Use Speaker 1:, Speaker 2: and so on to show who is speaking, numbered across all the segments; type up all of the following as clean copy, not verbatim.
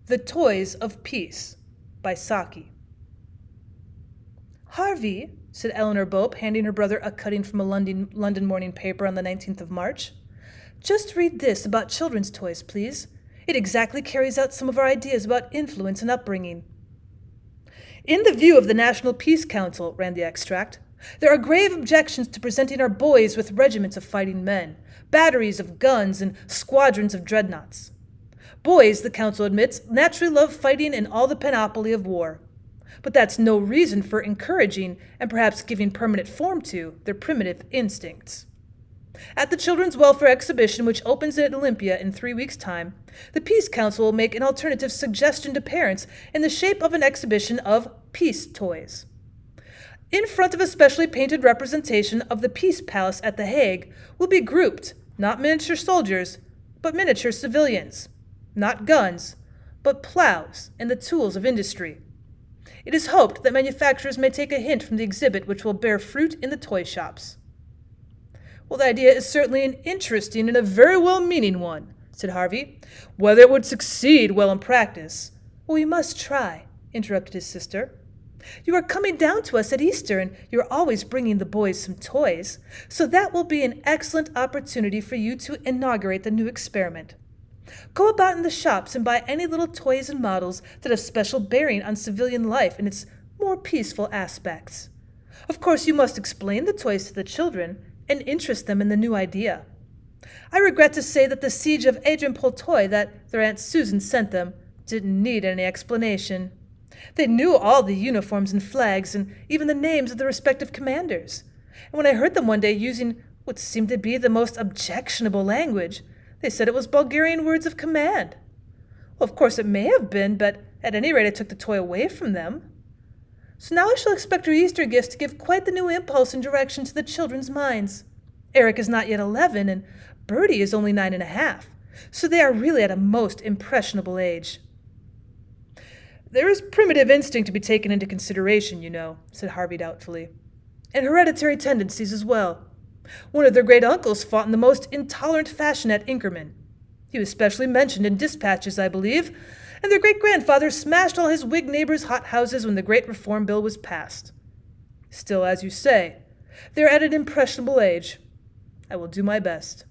Speaker 1: The Toys of Peace by Saki. Harvey, said Eleanor Bope, handing her brother a cutting from a London morning paper on the 19th of March. Just read this about children's toys, please. It exactly carries out some of our ideas about influence and upbringing. In the view of the National Peace Council, ran the extract, there are grave objections to presenting our boys with regiments of fighting men, batteries of guns, and squadrons of dreadnoughts. Boys, the council admits, naturally love fighting in all the panoply of war. But that's no reason for encouraging and perhaps giving permanent form to their primitive instincts. At the Children's Welfare Exhibition, which opens at Olympia in 3 weeks' time, the Peace Council will make an alternative suggestion to parents in the shape of an exhibition of peace toys. In front of a specially painted representation of the Peace Palace at The Hague will be grouped, not miniature soldiers, but miniature civilians. Not guns, but plows and the tools of industry. It is hoped that manufacturers may take a hint from the exhibit, which will bear fruit in the toy shops. Well, the idea is certainly an interesting and a very well-meaning one, said Harvey. Whether it would succeed well in practice, well, we must try, interrupted his sister. You are coming down to us at Easter, and you're always bringing the boys some toys, so that will be an excellent opportunity for you to inaugurate the new experiment. Go about in the shops and buy any little toys and models that have special bearing on civilian life and its more peaceful aspects. Of course, you must explain the toys to the children and interest them in the new idea. I regret to say that the siege of Adrianpoltoy that their Aunt Susan sent them didn't need any explanation. They knew all the uniforms and flags and even the names of the respective commanders. And when I heard them one day using what seemed to be the most objectionable language, they said it was Bulgarian words of command. Well, of course it may have been, but at any rate I took the toy away from them. So now I shall expect your Easter gifts to give quite the new impulse and direction to the children's minds. Eric is not yet 11, and Bertie is only 9.5, so they are really at a most impressionable age. There is primitive instinct to be taken into consideration, you know, said Harvey doubtfully, and hereditary tendencies as well. One of their great-uncles fought in the most intolerant fashion at Inkerman. He was specially mentioned in dispatches, I believe, and their great-grandfather smashed all his Whig neighbors' hothouses when the Great Reform Bill was passed. Still, as you say, they are at an impressionable age. I will do my best.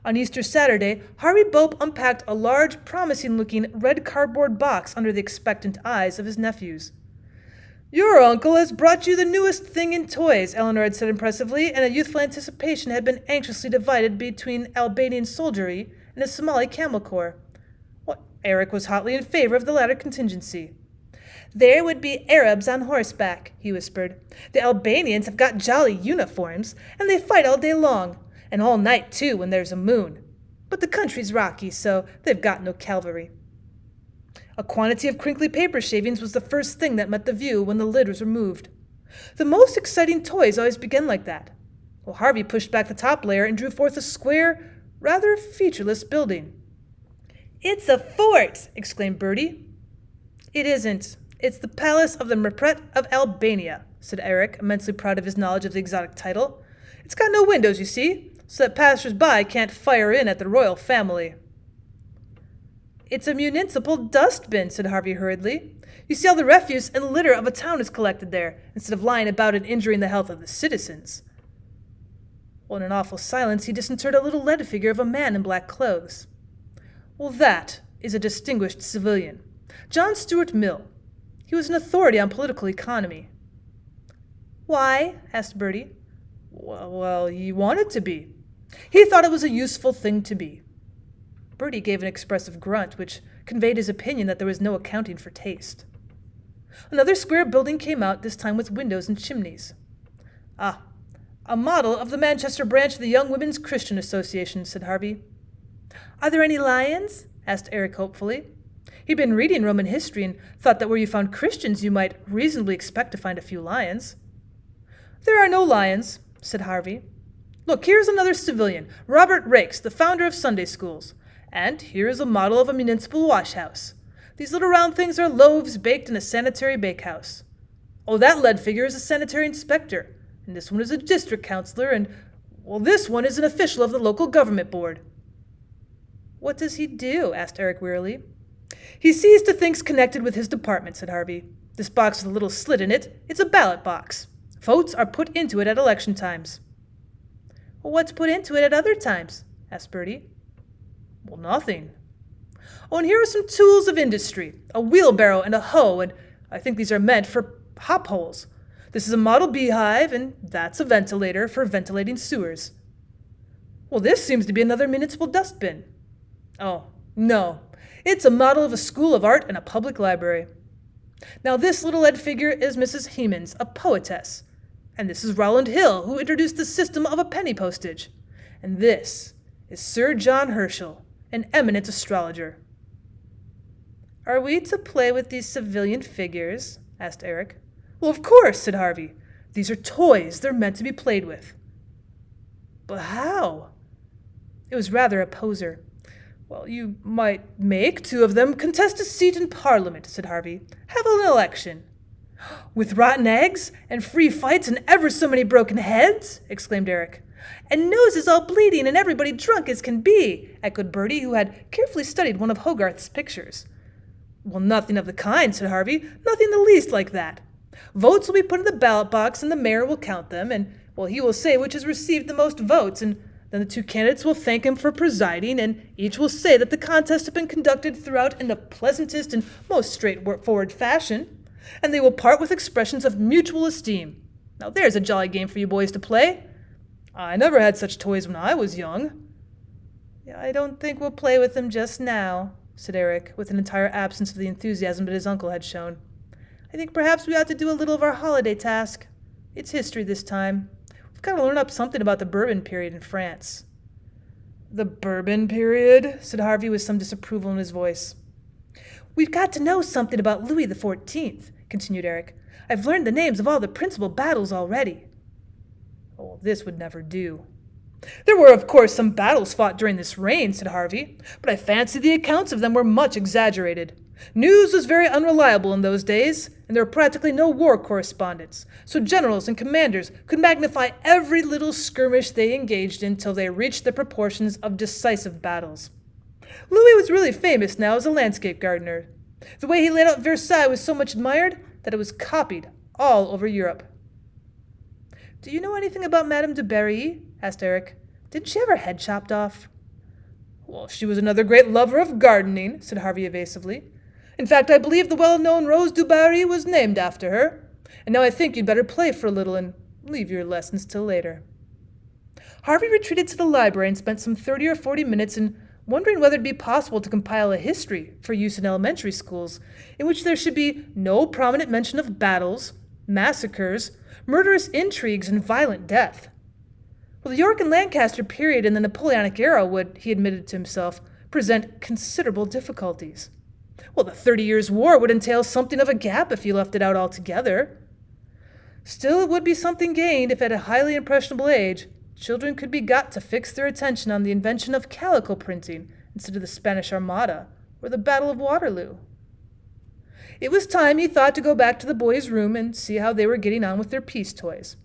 Speaker 1: On Easter Saturday, Harvey Bope unpacked a large, promising-looking red cardboard box under the expectant eyes of his nephews. Your uncle has brought you the newest thing in toys, Eleanor had said impressively, and a youthful anticipation had been anxiously divided between Albanian soldiery and a Somali camel corps. Well, Eric was hotly in favor of the latter contingency. There would be Arabs on horseback, he whispered. The Albanians have got jolly uniforms, and they fight all day long, and all night, too, when there's a moon. But the country's rocky, so they've got no cavalry. A quantity of crinkly paper shavings was the first thing that met the view when the lid was removed. The most exciting toys always begin like that. Well, Harvey pushed back the top layer and drew forth a square, rather featureless building. It's a fort, exclaimed Bertie. It isn't. It's the Palace of the Mepret of Albania, said Eric, immensely proud of his knowledge of the exotic title. It's got no windows, you see, so that passers-by can't fire in at the royal family. It's a municipal dustbin, said Harvey hurriedly. You see, all the refuse and litter of a town is collected there, instead of lying about and injuring the health of the citizens. Well, in an awful silence, he disinterred a little lead figure of a man in black clothes. Well, that is a distinguished civilian, John Stuart Mill. He was an authority on political economy. Why? Asked Bertie. Well, he wanted to be. He thought it was a useful thing to be. Bertie gave an expressive grunt, which conveyed his opinion that there was no accounting for taste. Another square building came out, this time with windows and chimneys. Ah, a model of the Manchester branch of the Young Women's Christian Association, said Harvey. Are there any lions? Asked Eric hopefully. He'd been reading Roman history and thought that where you found Christians you might reasonably expect to find a few lions. There are no lions, said Harvey. Look, here's another civilian, Robert Rakes, the founder of Sunday schools. And here is a model of a municipal washhouse. These little round things are loaves baked in a sanitary bakehouse. Oh, that lead figure is a sanitary inspector, and this one is a district councilor, and, well, this one is an official of the local government board. What does he do? Asked Eric wearily. He sees to things connected with his department, said Harvey. This box with a little slit in it, it's a ballot box. Votes are put into it at election times. Well, what's put into it at other times? Asked Bertie. Well, nothing. Oh, and here are some tools of industry, a wheelbarrow and a hoe, and I think these are meant for hop holes. This is a model beehive, and that's a ventilator for ventilating sewers. Well, this seems to be another municipal dustbin. Oh, no. It's a model of a school of art and a public library. Now, this little lead figure is Mrs. Hemans, a poetess. And this is Rowland Hill, who introduced the system of a penny postage. And this is Sir John Herschel, an eminent astrologer. Are we to play with these civilian figures? Asked Eric. Well, of course, said Harvey. These are toys. They're meant to be played with. But how? It was rather a poser. Well, you might make two of them contest a seat in Parliament, said Harvey. Have an election. With rotten eggs, and free fights, and ever so many broken heads? Exclaimed Eric. And noses all bleeding, and everybody drunk as can be, echoed Bertie, who had carefully studied one of Hogarth's pictures. Well, nothing of the kind, said Harvey. Nothing the least like that. Votes will be put in the ballot box, and the mayor will count them, and, well, he will say which has received the most votes, and then the two candidates will thank him for presiding, and each will say that the contest had been conducted throughout in the pleasantest and most straightforward fashion, and they will part with expressions of mutual esteem. Now there's a jolly game for you boys to play. I never had such toys when I was young. Yeah, I don't think we'll play with them just now, said Eric, with an entire absence of the enthusiasm that his uncle had shown. I think perhaps we ought to do a little of our holiday task. It's history this time. We've got to learn up something about the Bourbon period in France. The Bourbon period? Said Harvey with some disapproval in his voice. We've got to know something about Louis XIV, continued Eric. I've learned the names of all the principal battles already. Oh, this would never do. There were, of course, some battles fought during this reign, said Harvey, but I fancy the accounts of them were much exaggerated. News was very unreliable in those days, and there were practically no war correspondents, so generals and commanders could magnify every little skirmish they engaged in till they reached the proportions of decisive battles. Louis was really famous now as a landscape gardener. The way he laid out Versailles was so much admired that it was copied all over Europe. Do you know anything about Madame de Berry? Asked Eric. Didn't she have her head chopped off? Well, she was another great lover of gardening, said Harvey evasively. In fact, I believe the well-known Rose du Barry was named after her. And now I think you'd better play for a little and leave your lessons till later. Harvey retreated to the library and spent some 30 or 40 minutes in wondering whether it would be possible to compile a history for use in elementary schools, in which there should be no prominent mention of battles, massacres, murderous intrigues, and violent death. Well, the York and Lancaster period in the Napoleonic era would, he admitted to himself, present considerable difficulties. Well, the 30 Years' War would entail something of a gap if you left it out altogether. Still, it would be something gained if at a highly impressionable age, children could be got to fix their attention on the invention of calico printing instead of the Spanish Armada or the Battle of Waterloo. It was time, he thought, to go back to the boys' room and see how they were getting on with their peace toys.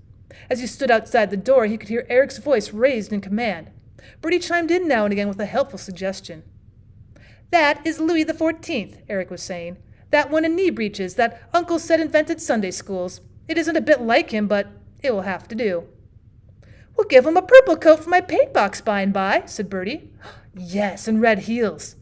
Speaker 1: As he stood outside the door, he could hear Eric's voice raised in command. Bertie chimed in now and again with a helpful suggestion. That is Louis XIV, Eric was saying. That one in knee breeches that Uncle said invented Sunday schools. It isn't a bit like him, but it will have to do. We'll give him a purple coat for my paint box by and by, said Bertie. Yes, and red heels.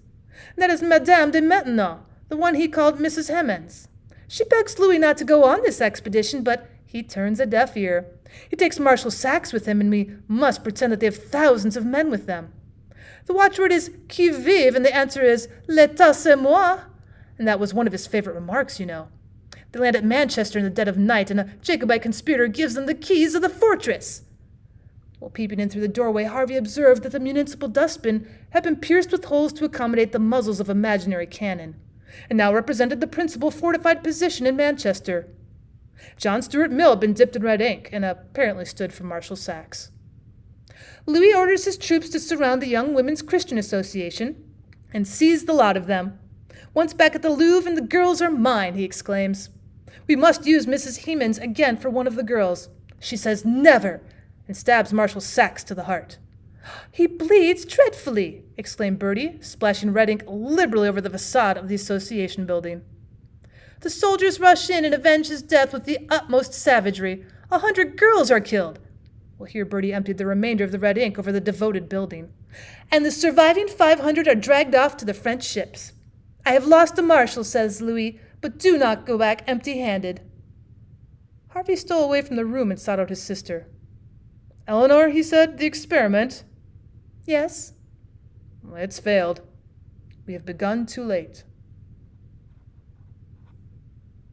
Speaker 1: That is Madame de Maintenon, the one he called Mrs. Hemans. She begs Louis not to go on this expedition, but he turns a deaf ear. He takes Marshal Saxe with him, and we must pretend that they have thousands of men with them. The watchword is qui vive, and the answer is l'état c'est moi. And that was one of his favorite remarks, you know. They land at Manchester in the dead of night, and a Jacobite conspirator gives them the keys of the fortress. While peeping in through the doorway, Harvey observed that the municipal dustbin had been pierced with holes to accommodate the muzzles of imaginary cannon, and now represented the principal fortified position in Manchester. John Stuart Mill had been dipped in red ink, and apparently stood for Marshal Saxe. Louis orders his troops to surround the Young Women's Christian Association and seize the lot of them. Once back at the Louvre, and the girls are mine, he exclaims. We must use Mrs. Hemans again for one of the girls. She says never, and stabs Marshal Saxe to the heart. He bleeds dreadfully, exclaimed Bertie, splashing red ink liberally over the facade of the association building. The soldiers rush in and avenge his death with the utmost savagery. 100 girls are killed. Well, here Bertie emptied the remainder of the red ink over the devoted building. And the surviving 500 are dragged off to the French ships. I have lost a marshal, says Louis, but do not go back empty-handed. Harvey stole away from the room and sought out his sister. Eleanor, he said, the experiment. Yes. It's failed. We have begun too late.